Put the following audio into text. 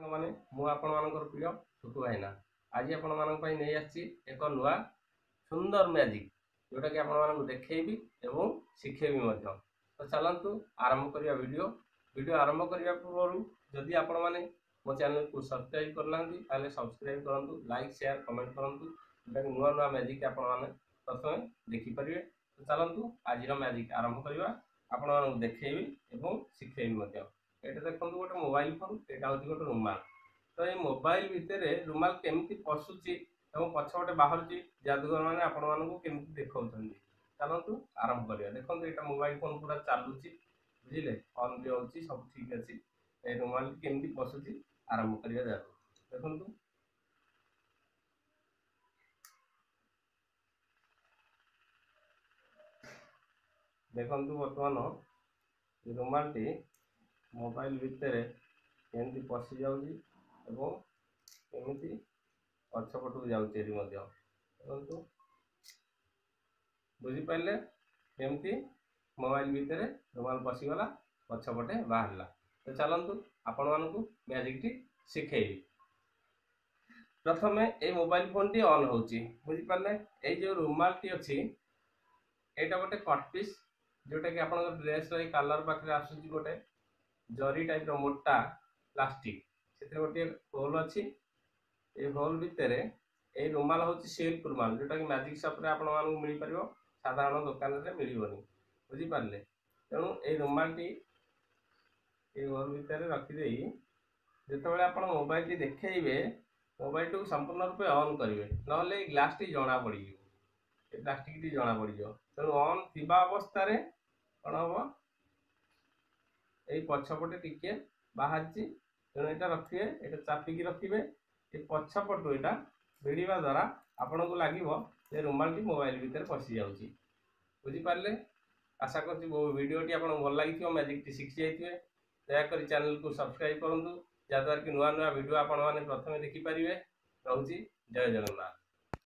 माने मु आपण मानकर प्रिय सुकु भाईना आज आपण मानक पई नै आछि एक नुआ सुंदर मैजिक जोटा कि आपण मानक देखैबी एवं शिखेबी मध्य। तो चलंतु आरंभ करिया वीडियो आरंभ करिया पूर्व जदि आपण माने मो चैनल को सब्सक्राइब करना ताले सब्सक्राइब करंतु, लाइक शेयर कमेंट करंतु, जोटा कि नुआ नुआ मैजिक आपण माने प्रथमे देखि परिबे। तो चलंतु आज मैजिक आरंभ करिया आपण मानक देखैबी एवं शिखेबी मध्य। एटा देखो गोटे मोबाइल फोन एटा होची गोटे रुमाल। तो ये मोबाइल भितर रुमाल केमती पशुची एवं पछपटे बाहरुची जादूगर माने आपण मानकु केमती देखौछन्ती। चलंतु आरंभ करिया। देखो एटा मोबाइल फोन पूरा चालुची बुझिले ऑन भी होची सब ठीक अछि। ए रुमाल केमती पशुची आरंभ करिया जातो। देखंतु देखंतु वर्तमान रुमालटी मोबाइल भितर केमती पशि जाउची एवं केमती पछपटू जाउची एरी मध्य। देखंतु बुझी पाइले केमती मोबाइल भितर रुमाल पशि गला पछपटे बाहरला। तो चलंतु आपण मानकु मैजिक टी सिखेइबी। प्रथमे ए मोबाइल फोन टी ऑन होची बुझी पाइले। ए जो रुमाल टी अछि एटा गोटे कट पीस जोटा कि आपण ड्रेस रे कलर पाखरे आसुची गोटे जरी टाइप रो मोटा प्लास्टिक से गोटे होल अच्छी। ये होल भितर ये रुमाल हूँ सिल्क रुमाल जोटा कि मैजिक शॉप रे आपण मानक मिल पारिबो, साधारण दुकान रे मिलिबोनी बुझी पारले। तेणु ये रुमाल टी ये होल भितर रखि देई जेतेबेले आपण मोबाइल टी देखैबे मोबाइल टू संपूर्ण रूप ऑन करिवे नहले ग्लास टी जणा पड़ी ए प्लास्टिक टी जणा पड़ी जो। तेणु ऑन थिबा अवस्था रे कोन हो ए पछपटे टिके बाहरची। तेणु एटा रखिए एटा चापिकी रखिए ए पछपटू एटा भिड़िबा द्वारा आपन को लागिवो जे रुमाल टी मोबाइल भीतर पसि जाउची बुझी पारले। आशा करछि वीडियो टी आपन भल लागिथियो, मैजिक टी शिखि जाइथिबे। दया करी चैनल को सब्सक्राइब करंतु जाद्वारा कि नुआ नुआ वीडियो आपण माने प्रथमे देखि परिबे। रहउची जय जगन्नाथ।